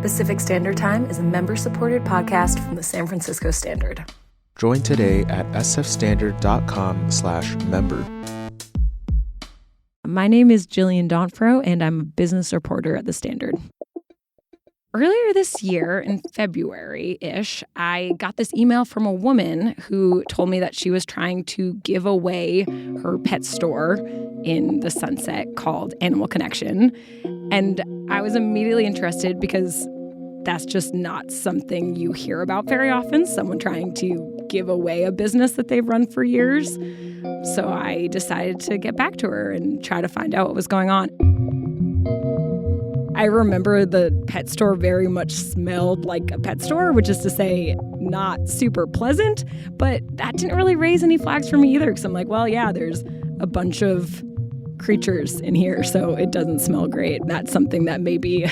Pacific Standard Time is a member-supported podcast from the San Francisco Standard. Join today at sfstandard.com/member. My name is Jillian Donfro, and I'm a business reporter at the Standard. Earlier this year, in February-ish, I got this email from a woman who told me that she was trying to give away her pet store in the Sunset called Animal Connection. And I was immediately interested because that's just not something you hear about very often, someone trying to give away a business that they've run for years. So I decided to get back to her and try to find out what was going on. I remember the pet store very much smelled like a pet store, which is to say not super pleasant, but that didn't really raise any flags for me either because I'm like, well, yeah, there's a bunch of creatures in here, so it doesn't smell great. That's something that maybe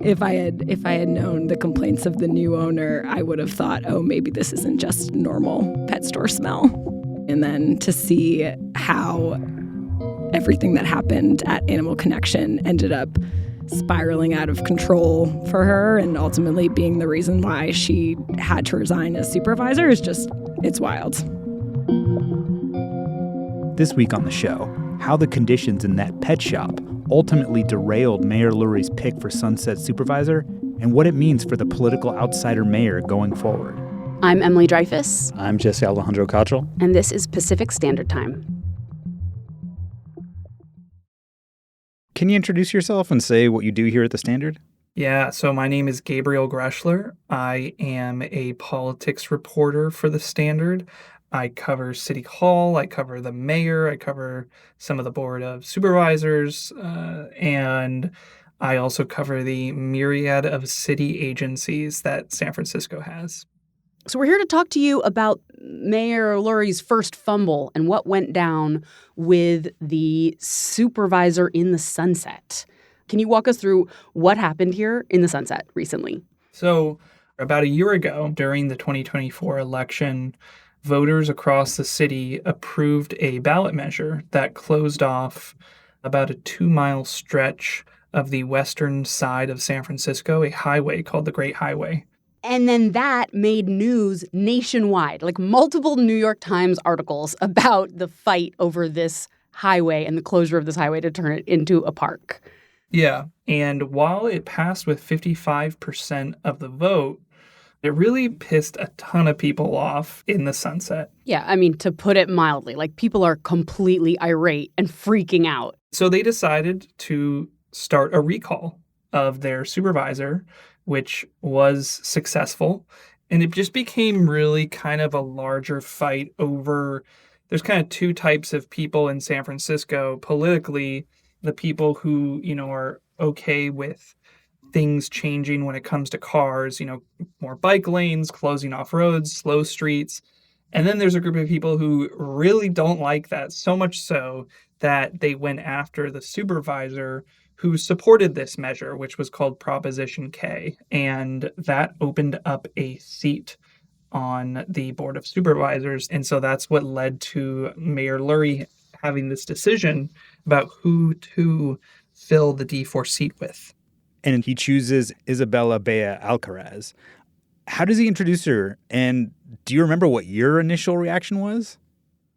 if I had known the complaints of the new owner, I would have thought, oh, maybe this isn't just normal pet store smell. And then to see how everything that happened at Animal Connection ended up spiraling out of control for her and ultimately being the reason why she had to resign as supervisor is just, it's wild. This week on the show, how the conditions in that pet shop ultimately derailed Mayor Lurie's pick for Sunset supervisor and what it means for the political outsider mayor going forward. I'm Emily Dreyfus. I'm Jesse Alejandro Cottrell. And this is Pacific Standard Time. Can you introduce yourself and say what you do here at the Standard? Yeah, so my name is Gabriel Greschler. I am a politics reporter for the Standard. I cover City Hall, I cover the mayor, I cover some of the board of supervisors, and I also cover the myriad of city agencies that San Francisco has. So we're here to talk to you about Mayor Lurie's first fumble and what went down with the supervisor in the Sunset. Can you walk us through what happened here in the Sunset recently? So about a year ago, during the 2024 election, voters across the city approved a ballot measure that closed off about a 2-mile stretch of the western side of San Francisco, a highway called the Great Highway. And then that made news nationwide, like multiple New York Times articles about the fight over this highway and the closure of this highway to turn it into a park. Yeah, and while it passed with 55% of the vote, it really pissed a ton of people off in the Sunset. Yeah, I mean, to put it mildly, like people are completely irate and freaking out. So they decided to start a recall of their supervisor, which was successful. And it just became really kind of a larger fight over, there's kind of two types of people in San Francisco politically, the people who, are okay with things changing when it comes to cars, more bike lanes, closing off roads, slow streets. And then there's a group of people who really don't like that, so much so that they went after the supervisor who supported this measure, which was called Proposition K. And that opened up a seat on the Board of Supervisors. And so that's what led to Mayor Lurie having this decision about who to fill the D4 seat with. And he chooses Isabella Beya Alcaraz. How does he introduce her? And do you remember what your initial reaction was?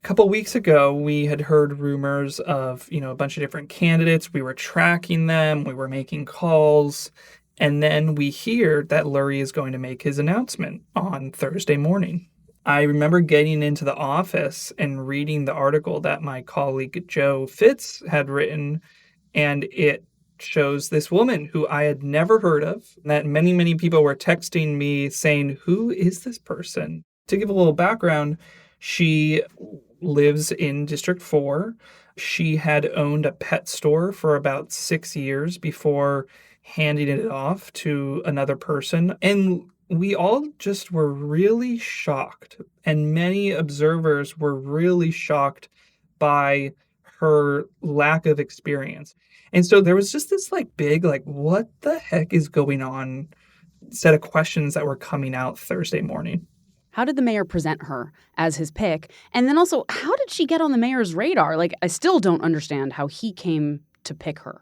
A couple weeks ago, we had heard rumors of, a bunch of different candidates. We were tracking them. We were making calls. And then we hear that Lurie is going to make his announcement on Thursday morning. I remember getting into the office and reading the article that my colleague Joe Fitz had written, and it shows this woman who I had never heard of, that many, many people were texting me saying, who is this person? To give a little background, she lives in District 4. She had owned a pet store for about 6 years before handing it off to another person. And we all just were really shocked. And many observers were really shocked by her lack of experience. And so there was just this big, what the heck is going on set of questions that were coming out Thursday morning. How did the mayor present her as his pick? And then also, how did she get on the mayor's radar? I still don't understand how he came to pick her.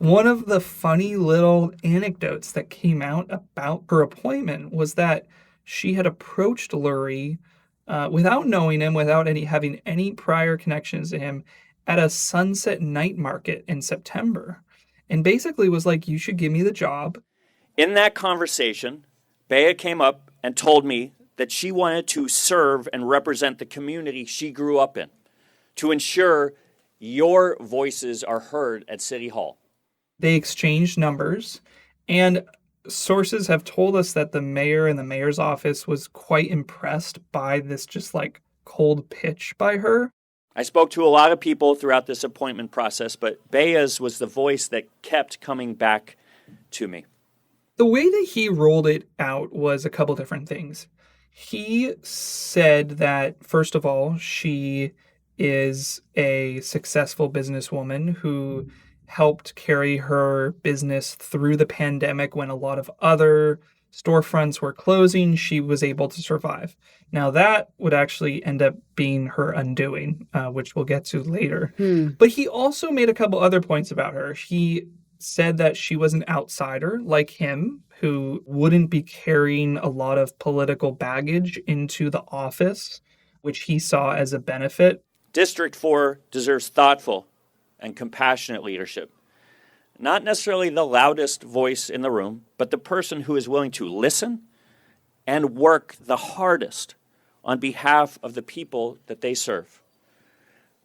One of the funny little anecdotes that came out about her appointment was that she had approached Lurie without knowing him, without having any prior connections to him, at a Sunset night market in September, and basically was like, "You should give me the job." In that conversation, Beya came up and told me that she wanted to serve and represent the community she grew up in, to ensure your voices are heard at City Hall. They exchanged numbers, and sources have told us that the mayor and the mayor's office was quite impressed by this just like cold pitch by her. I spoke to a lot of people throughout this appointment process, but Beya's was the voice that kept coming back to me. The way that he rolled it out was a couple different things. He said that, first of all, she is a successful businesswoman who helped carry her business through the pandemic when a lot of other storefronts were closing. She was able to survive. Now, that would actually end up being her undoing, which we'll get to later. But he also made a couple other points about her. He said that she was an outsider like him, who wouldn't be carrying a lot of political baggage into the office, which he saw as a benefit. District 4 deserves thoughtful and compassionate leadership. Not necessarily the loudest voice in the room, but the person who is willing to listen and work the hardest on behalf of the people that they serve.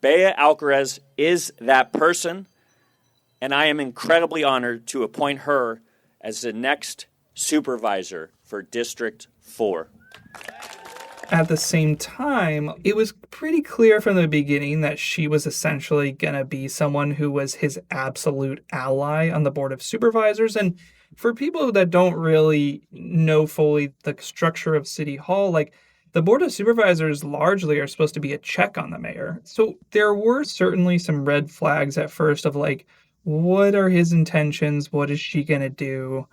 Beya Alcaraz is that person, and I am incredibly honored to appoint her as the next supervisor for District 4. At the same time, it was pretty clear from the beginning that she was essentially going to be someone who was his absolute ally on the Board of Supervisors. And for people that don't really know fully the structure of City Hall, like, the Board of Supervisors largely are supposed to be a check on the mayor. So there were certainly some red flags at first of like, what are his intentions? What is she going to do?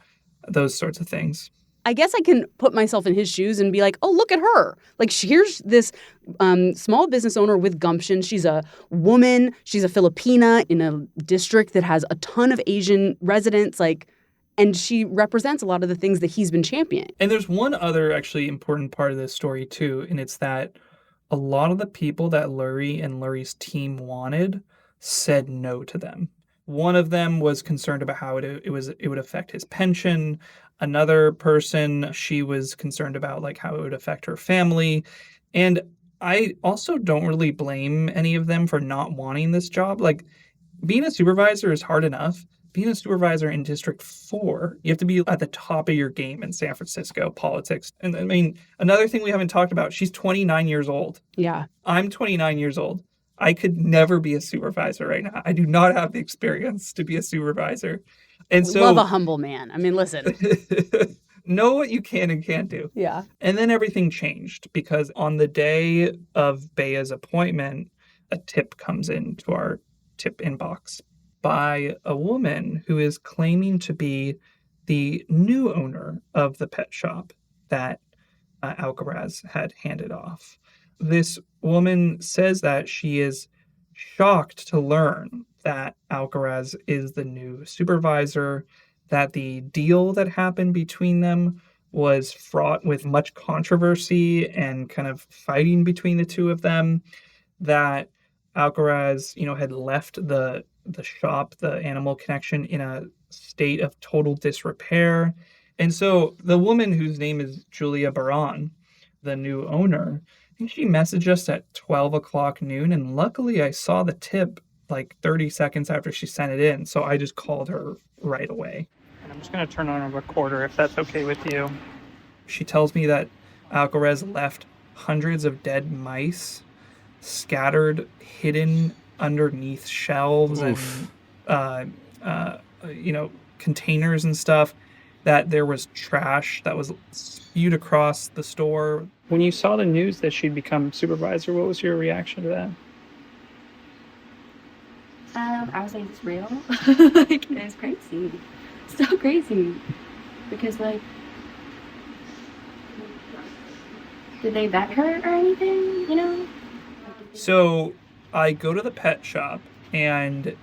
Those sorts of things. I guess I can put myself in his shoes and be like, oh, look at her. Like, here's this small business owner with gumption. She's a woman. She's a Filipina in a district that has a ton of Asian residents. Like, and she represents a lot of the things that he's been championing. And there's one other actually important part of this story, too, and it's that a lot of the people that Lurie and Lurie's team wanted said no to them. One of them was concerned about how it would affect his pension. Another person, she was concerned about like how it would affect her family. And I also don't really blame any of them for not wanting this job. Like, being a supervisor is hard enough. Being a supervisor in District 4, you have to be at the top of your game in San Francisco politics. And I mean, another thing we haven't talked about, she's 29 years old. Yeah. I'm 29 years old. I could never be a supervisor right now. I do not have the experience to be a supervisor. And so, love a humble man. I mean, listen. Know what you can and can't do. Yeah. And then everything changed because on the day of Beya's appointment, a tip comes into our tip inbox by a woman who is claiming to be the new owner of the pet shop that Alcaraz had handed off. This woman says that she is shocked to learn that Alcaraz is the new supervisor, that the deal that happened between them was fraught with much controversy and kind of fighting between the two of them, that Alcaraz, had left the shop, the Animal Connection, in a state of total disrepair. And so the woman whose name is Julia Baran, the new owner, I think she messaged us at 12 o'clock noon, and luckily I saw the tip like 30 seconds after she sent it in, so I just called her right away. And I'm just going to turn on a recorder if that's okay with you. She tells me that Alcaraz left hundreds of dead mice scattered, hidden underneath shelves and containers and stuff, that there was trash that was spewed across the store. When you saw the news that she'd become supervisor, what was your reaction to that? I was like, it's real. Like, it's crazy. It's so crazy. Because, like, did they vet her or anything, So I go to the pet shop, and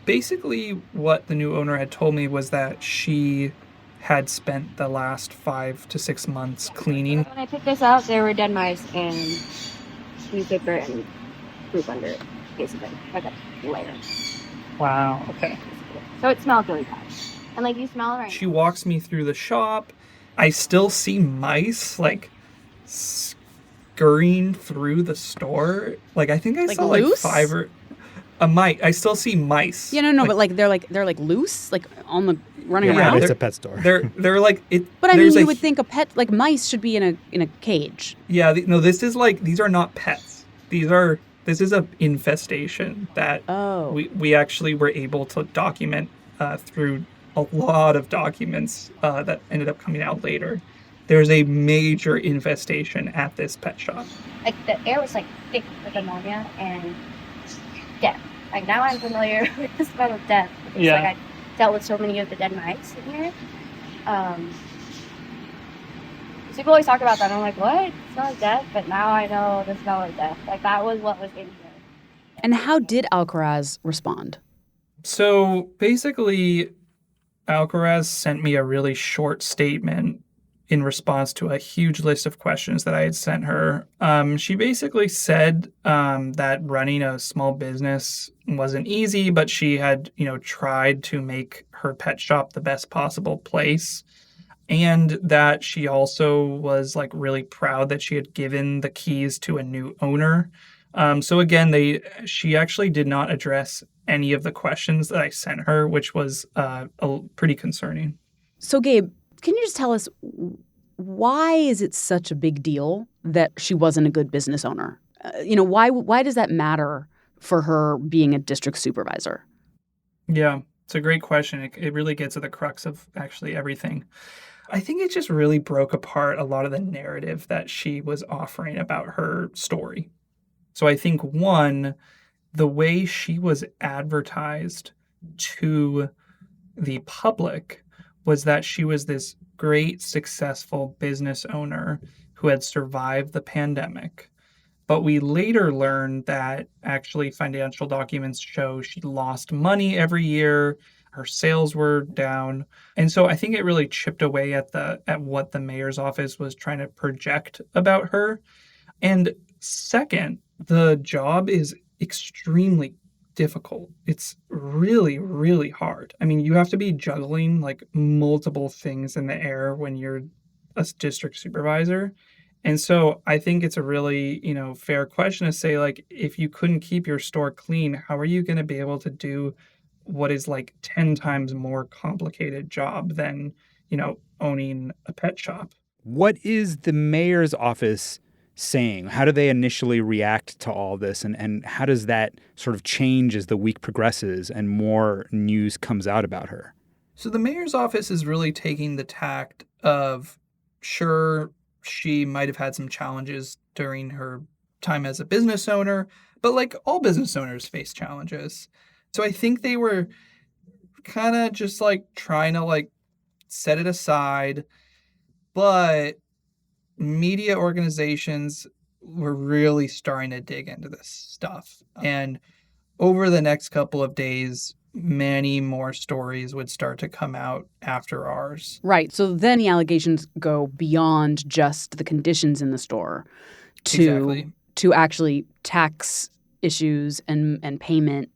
Basically, what the new owner had told me was that she had spent the last 5 to 6 months cleaning. When I picked this out, there were dead mice and newspaper and poop under it, basically, like a layer. Wow, okay. So it smelled really bad. And like you smell it right She now. walks me through the shop. I still see mice like scurrying through the store. Like I think I Like saw loose? like 5 or a mice. I still see mice. Yeah, no, but they're loose, like on the running Yeah, around. It's a pet store. They're like it. But I mean, there's you a- would think a pet like mice should be in a cage. Yeah, no. This is like these are not pets. This is a infestation that Oh. we actually were able to document through a lot of documents that ended up coming out later. There's a major infestation at this pet shop. Like the air was like thick with ammonia and death. Like now I'm familiar with the smell of death. Because, Yeah. Like I dealt with so many of the dead mice in here. People always talk about that. And I'm like, what? It smells like death? But now I know the smell of death. Like that was what was in here. And how did Alcaraz respond? So basically, Alcaraz sent me a really short statement in response to a huge list of questions that I had sent her. She basically said that running a small business wasn't easy, but she had, tried to make her pet shop the best possible place. And that she also was like really proud that she had given the keys to a new owner. So again, she actually did not address any of the questions that I sent her, which was pretty concerning. So, Gabe, can you just tell us why is it such a big deal that she wasn't a good business owner? Why does that matter for her being a district supervisor? Yeah, it's a great question. It really gets at the crux of actually everything. I think it just really broke apart a lot of the narrative that she was offering about her story. So I think, one, the way she was advertised to the public was that she was this great, successful business owner who had survived the pandemic. But we later learned that actually financial documents show she lost money every year. Her sales were down. And so I think it really chipped away at what the mayor's office was trying to project about her. And second, the job is extremely difficult. It's really, really hard. I mean, you have to be juggling like multiple things in the air when you're a district supervisor. And so I think it's a really, fair question to say, like, if you couldn't keep your store clean, how are you going to be able to do what is like 10 times more complicated job than, owning a pet shop? What is the mayor's office saying? How do they initially react to all this? And how does that sort of change as the week progresses and more news comes out about her? So the mayor's office is really taking the tact of, sure, she might have had some challenges during her time as a business owner, but like all business owners face challenges. So I think they were kind of just like trying to like set it aside, but media organizations were really starting to dig into this stuff. And over the next couple of days, many more stories would start to come out after ours. Right. So then the allegations go beyond just the conditions in the store to actually tax issues and payment.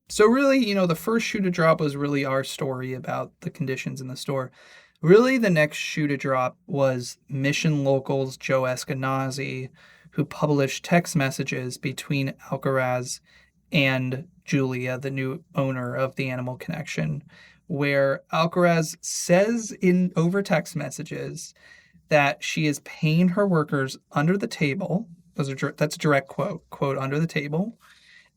So really, the first shoe to drop was really our story about the conditions in the store. Really, the next shoe to drop was Mission Local's Joe Eskenazi, who published text messages between Alcaraz and Julia, the new owner of the Animal Connection, where Alcaraz says over text messages that she is paying her workers under the table. That's a direct quote, under the table,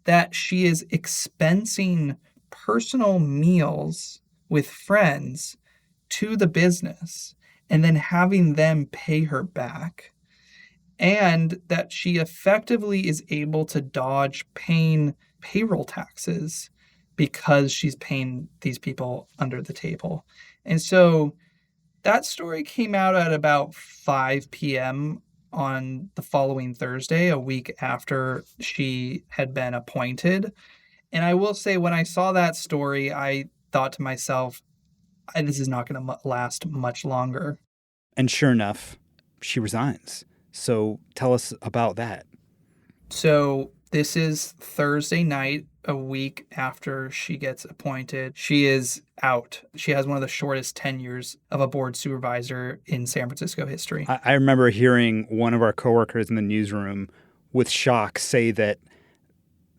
that she is expensing personal meals with friends to the business and then having them pay her back, and that she effectively is able to dodge paying payroll taxes because she's paying these people under the table. And so that story came out at about 5 p.m. on the following Thursday, a week after she had been appointed. And I will say, when I saw that story, I thought to myself, this is not going to last much longer. And sure enough, she resigns. So tell us about that. So this is Thursday night, a week after she gets appointed. She is out. She has one of the shortest tenures of a board supervisor in San Francisco history. I remember hearing one of our coworkers in the newsroom with shock say that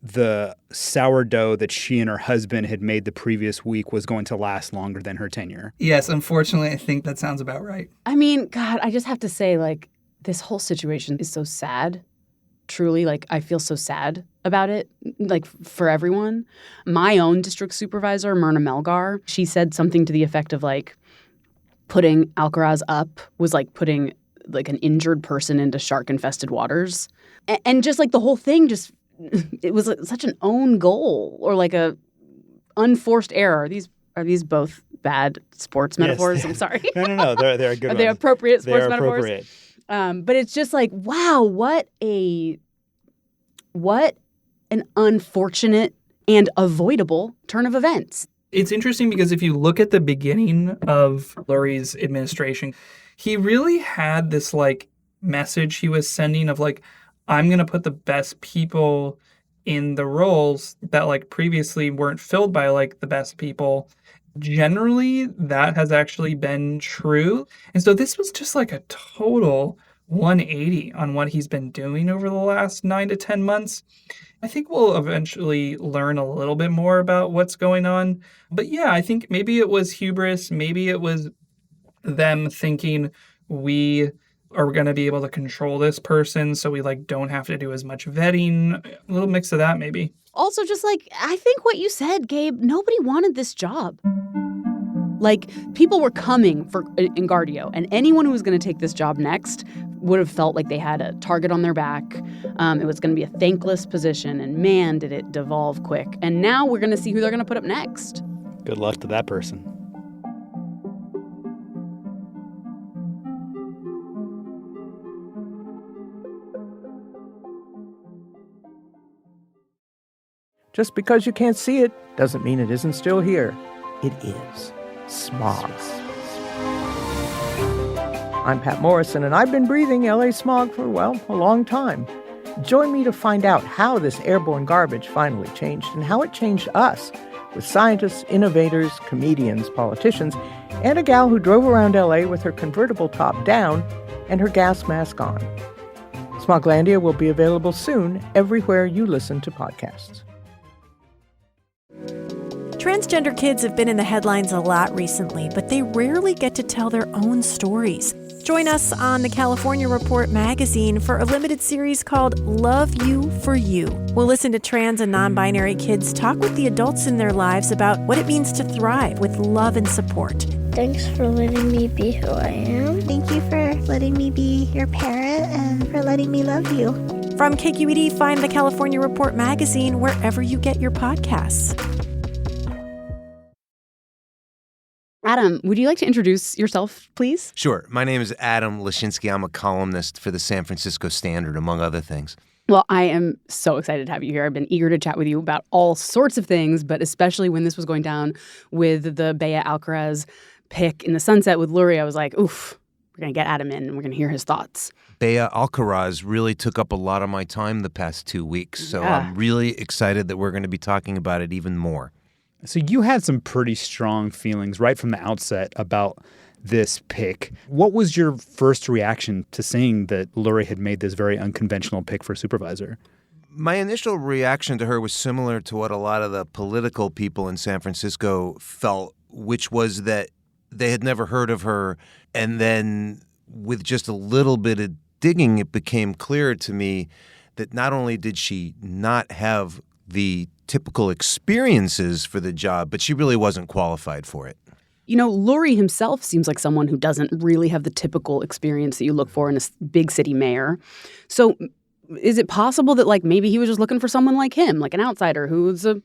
the sourdough that she and her husband had made the previous week was going to last longer than her tenure. Yes, unfortunately, I think that sounds about right. I mean, God, I just have to say, like, this whole situation is so sad. Truly, like, I feel so sad about it, like, for everyone. My own district supervisor, Myrna Melgar, she said something to the effect of, like, putting Alcaraz up was like putting, like, an injured person into shark-infested waters. And just, like, the whole thing just, it was like such an own goal or, like, a unforced error. Are these both bad sports metaphors? Yes. I'm sorry. No. They're good. Are they appropriate sports metaphors? Appropriate. But it's just like, wow, what an unfortunate and avoidable turn of events. It's interesting because if you look at the beginning of Lurie's administration, he really had this, like, message he was sending of, like, I'm going to put the best people in the roles that, like, previously weren't filled by, like, the best people. Generally, that has actually been true. And so this was just like a total 180 on what he's been doing over the last 9 to 10 months. I think we'll eventually learn a little bit more about what's going on. But yeah, I think maybe it was hubris. Maybe it was them thinking we are going to be able to control this person so we, like, don't have to do as much vetting. A little mix of that, maybe. Also, just like, I think what you said, Gabe, nobody wanted this job. Like, people were coming for Engardio, and anyone who was going to take this job next would have felt like they had a target on their back. It was going to be a thankless position, and man, did it devolve quick. And now we're going to see who they're going to put up next. Good luck to that person. Just because you can't see it doesn't mean it isn't still here. It is smog. I'm Pat Morrison, and I've been breathing LA smog for, well, a long time. Join me to find out how this airborne garbage finally changed and how it changed us, with scientists, innovators, comedians, politicians, and a gal who drove around LA with her convertible top down and her gas mask on. Smoglandia will be available soon everywhere you listen to podcasts. Transgender kids have been in the headlines a lot recently, but they rarely get to tell their own stories. Join us on the California Report magazine for a limited series called Love You for You. We'll listen to trans and non-binary kids talk with the adults in their lives about what it means to thrive with love and support. Thanks for letting me be who I am. Thank you for letting me be your parent and for letting me love you. From KQED, find the California Report magazine wherever you get your podcasts. Adam, would you like to introduce yourself, please? Sure. My name is Adam Lashinsky. I'm a columnist for the San Francisco Standard, among other things. Well, I am so excited to have you here. I've been eager to chat with you about all sorts of things, but especially when this was going down with the Beya Alcaraz pick in the sunset with Lurie, I was like, oof, we're going to get Adam in and we're going to hear his thoughts. Beya Alcaraz really took up a lot of my time the past 2 weeks, so Yeah. I'm really excited that we're going to be talking about it even more. So you had some pretty strong feelings right from the outset about this pick. What was your first reaction to seeing that Lurie had made this very unconventional pick for supervisor? My initial reaction to her was similar to what a lot of the political people in San Francisco felt, which was that they had never heard of her. And then with just a little bit of digging, it became clear to me that not only did she not have the typical experiences for the job, but she really wasn't qualified for it. You know, Lurie himself seems like someone who doesn't really have the typical experience that you look for in a big city mayor. So is it possible that, like, maybe he was just looking for someone like him, like an outsider who's a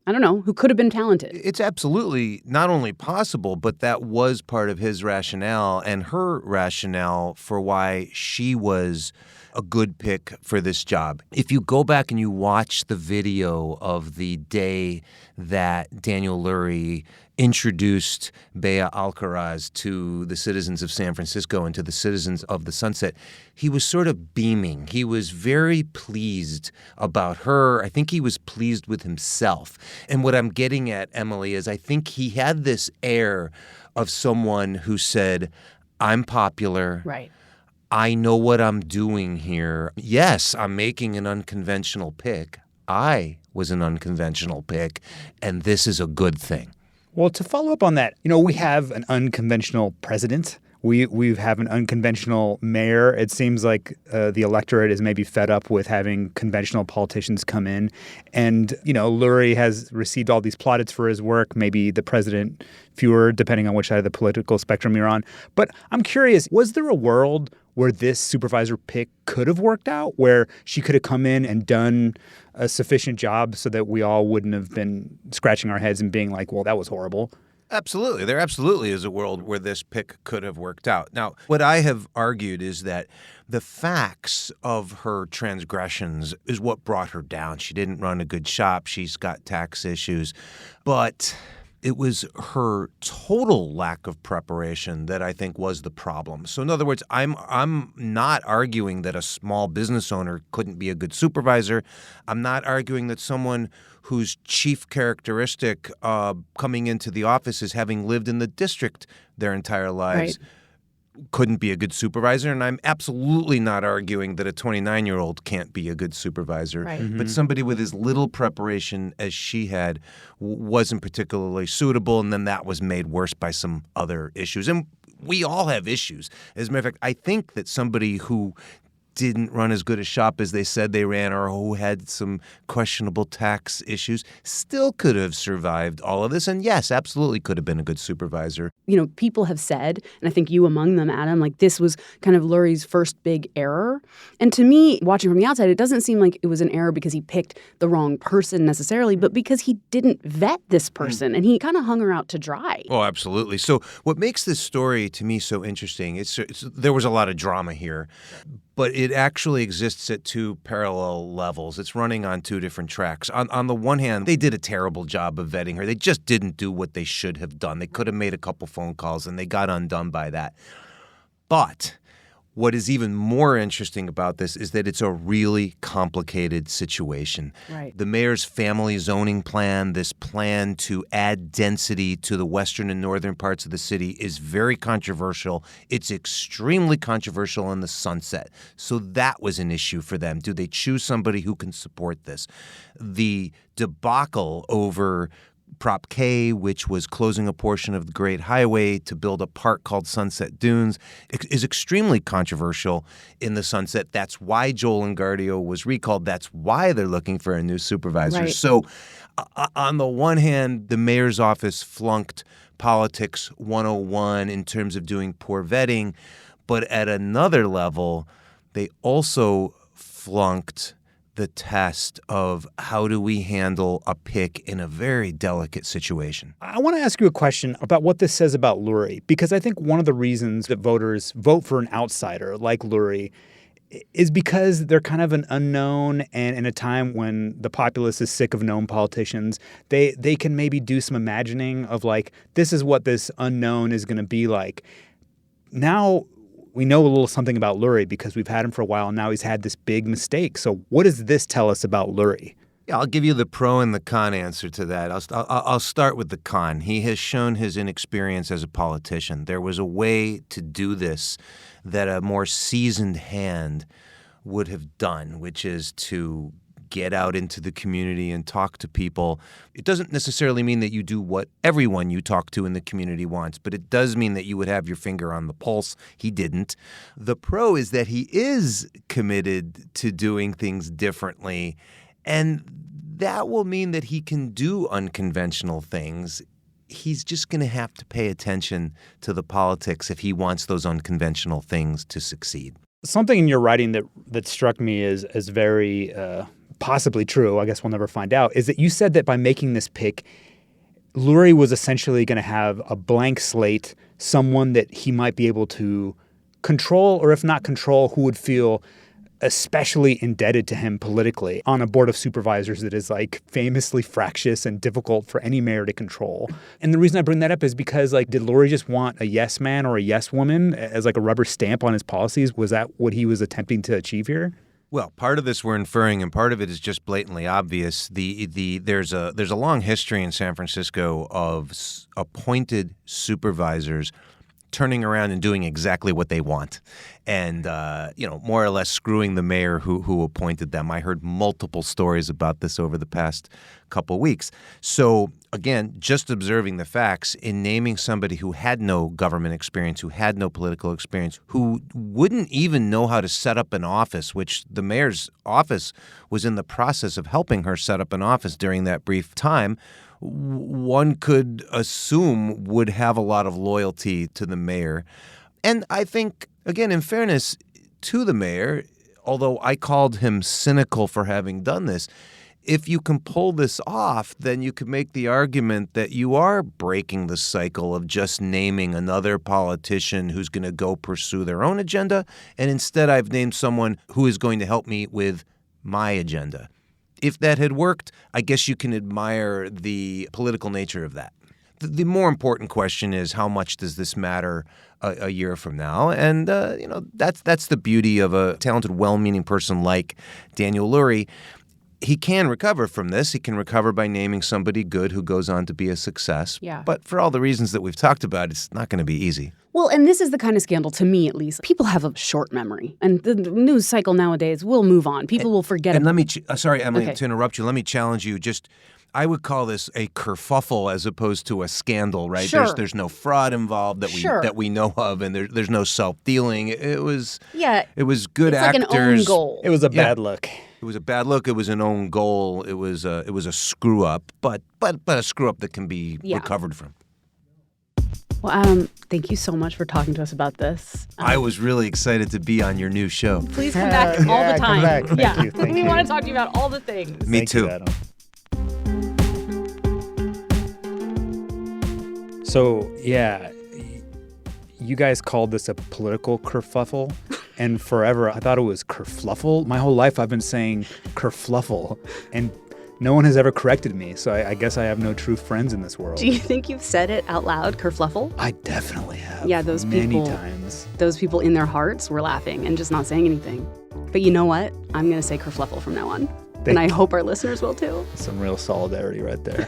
I don't know, who could have been talented. It's absolutely not only possible, but that was part of his rationale and her rationale for why she was a good pick for this job. If you go back and you watch the video of the day that Daniel Lurie introduced Beya Alcaraz to the citizens of San Francisco and to the citizens of the Sunset, he was sort of beaming. He was very pleased about her. I think he was pleased with himself. And what I'm getting at, Emily, is I think he had this air of someone who said, I'm popular. Right. I know what I'm doing here. Yes, I'm making an unconventional pick. I was an unconventional pick, and this is a good thing. Well, to follow up on that, we have an unconventional president. We have an unconventional mayor. It seems like the electorate is maybe fed up with having conventional politicians come in. And, Lurie has received all these plaudits for his work, maybe the president fewer, depending on which side of the political spectrum you're on. But I'm curious, was there a world where this supervisor pick could have worked out, where she could have come in and done a sufficient job so that we all wouldn't have been scratching our heads and being like, well, that was horrible? Absolutely. There absolutely is a world where this pick could have worked out. Now, what I have argued is that the facts of her transgressions is what brought her down. She didn't run a good shop. She's got tax issues. But it was her total lack of preparation that I think was the problem. So in other words, I'm not arguing that a small business owner couldn't be a good supervisor. I'm not arguing that someone whose chief characteristic coming into the office is having lived in the district their entire lives couldn't be a good supervisor. And I'm absolutely not arguing that a 29-year-old can't be a good supervisor. Right. But somebody with as little preparation as she had wasn't particularly suitable, and then that was made worse by some other issues. And we all have issues. As a matter of fact, I think that somebody who didn't run as good a shop as they said they ran, or who had some questionable tax issues, still could have survived all of this. And yes, absolutely could have been a good supervisor. People have said, and I think you among them, Adam, like this was kind of Lurie's first big error. And to me, watching from the outside, it doesn't seem like it was an error because he picked the wrong person necessarily, but because he didn't vet this person and he kind of hung her out to dry. Oh, absolutely. So what makes this story to me so interesting, there was a lot of drama here. But it actually exists at two parallel levels. It's running on two different tracks. On the one hand, they did a terrible job of vetting her. They just didn't do what they should have done. They could have made a couple phone calls, and they got undone by that. But what is even more interesting about this is that it's a really complicated situation. Right. The mayor's family zoning plan, this plan to add density to the western and northern parts of the city, is very controversial. It's extremely controversial in the Sunset. So that was an issue for them. Do they choose somebody who can support this? The debacle over Prop K, which was closing a portion of the Great Highway to build a park called Sunset Dunes, is extremely controversial in the Sunset. That's why Joel Engardio was recalled. That's why they're looking for a new supervisor. Right. So on the one hand, the mayor's office flunked Politics 101 in terms of doing poor vetting. But at another level, they also flunked the test of how do we handle a pick in a very delicate situation. I want to ask you a question about what this says about Lurie, because I think one of the reasons that voters vote for an outsider like Lurie is because they're kind of an unknown, and in a time when the populace is sick of known politicians, they can maybe do some imagining of like, this is what this unknown is going to be like. Now we know a little something about Lurie because we've had him for a while, and now he's had this big mistake. So what does this tell us about Lurie? Yeah, I'll give you the pro and the con answer to that. I'll start with the con. He has shown his inexperience as a politician. There was a way to do this that a more seasoned hand would have done, which is to get out into the community and talk to people. It doesn't necessarily mean that you do what everyone you talk to in the community wants, but it does mean that you would have your finger on the pulse. He didn't. The pro is that he is committed to doing things differently, and that will mean that he can do unconventional things. He's just going to have to pay attention to the politics if he wants those unconventional things to succeed. Something in your writing that struck me as very possibly true, I guess we'll never find out, is that you said that by making this pick, Lurie was essentially going to have a blank slate, someone that he might be able to control, or if not control, who would feel especially indebted to him politically on a board of supervisors that is like famously fractious and difficult for any mayor to control. And the reason I bring that up is because like, did Lurie just want a yes man or a yes woman as like a rubber stamp on his policies? Was that what he was attempting to achieve here? Well, part of this we're inferring, and part of it is just blatantly obvious. There's a long history in San Francisco of appointed supervisors turning around and doing exactly what they want, and more or less screwing the mayor who appointed them. I heard multiple stories about this over the past couple weeks. So again, just observing the facts in naming somebody who had no government experience, who had no political experience, who wouldn't even know how to set up an office, which the mayor's office was in the process of helping her set up an office during that brief time, one could assume would have a lot of loyalty to the mayor. And I think, again, in fairness to the mayor, although I called him cynical for having done this, if you can pull this off, then you could make the argument that you are breaking the cycle of just naming another politician who's going to go pursue their own agenda, and instead I've named someone who is going to help me with my agenda. If that had worked, I guess you can admire the political nature of that. The more important question is, how much does this matter a year from now? And, that's the beauty of a talented, well-meaning person like Daniel Lurie. He can recover from this. He can recover by naming somebody good who goes on to be a success. Yeah. But for all the reasons that we've talked about, it's not going to be easy. Well, and this is the kind of scandal, to me at least. People have a short memory, and the news cycle nowadays will move on. People will forget. And let me, sorry, Emily, to interrupt you. Let me challenge you. I would call this a kerfuffle as opposed to a scandal, right? Sure. There's no fraud involved that we know of, and there's no self-dealing. It was good actors. Like an own goal. It was a bad look. It was a bad look. It was an own goal. It was a screw up, but a screw up that can be recovered from. Well, Adam, thank you so much for talking to us about this. I was really excited to be on your new show. Please come back all the time. Come back. Thank you. Thank we you. want to talk to you about all the things. Me too. Thank you, Adam. So, yeah, you guys called this a political kerfuffle, and forever I thought it was kerfluffle. My whole life I've been saying kerfluffle, and no one has ever corrected me, so I guess I have no true friends in this world. Do you think you've said it out loud, kerfluffle? I definitely have. Yeah, those many people. times. Those people in their hearts were laughing and just not saying anything. But you know what? I'm going to say kerfluffle from now on. And I hope our listeners will too. Some real solidarity right there.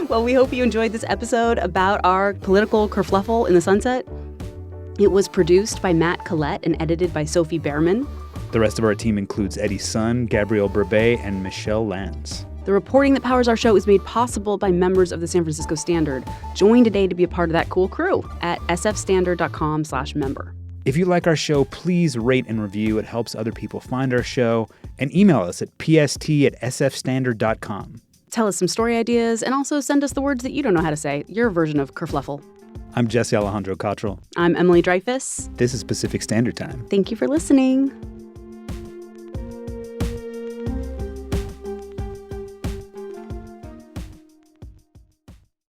Well, we hope you enjoyed this episode about our political kerfluffle in the sunset. It was produced by Matt Collette and edited by Sophie Behrman. The rest of our team includes Eddie Sun, Gabriel Burbet, and Michelle Lanz. The reporting that powers our show is made possible by members of the San Francisco Standard. Join today to be a part of that cool crew at sfstandard.com/member. If you like our show, please rate and review. It helps other people find our show. And email us at pst@sfstandard.com. Tell us some story ideas and also send us the words that you don't know how to say, your version of kerfluffle. I'm Jesse Alejandro Cottrell. I'm Emily Dreyfus. This is Pacific Standard Time. Thank you for listening.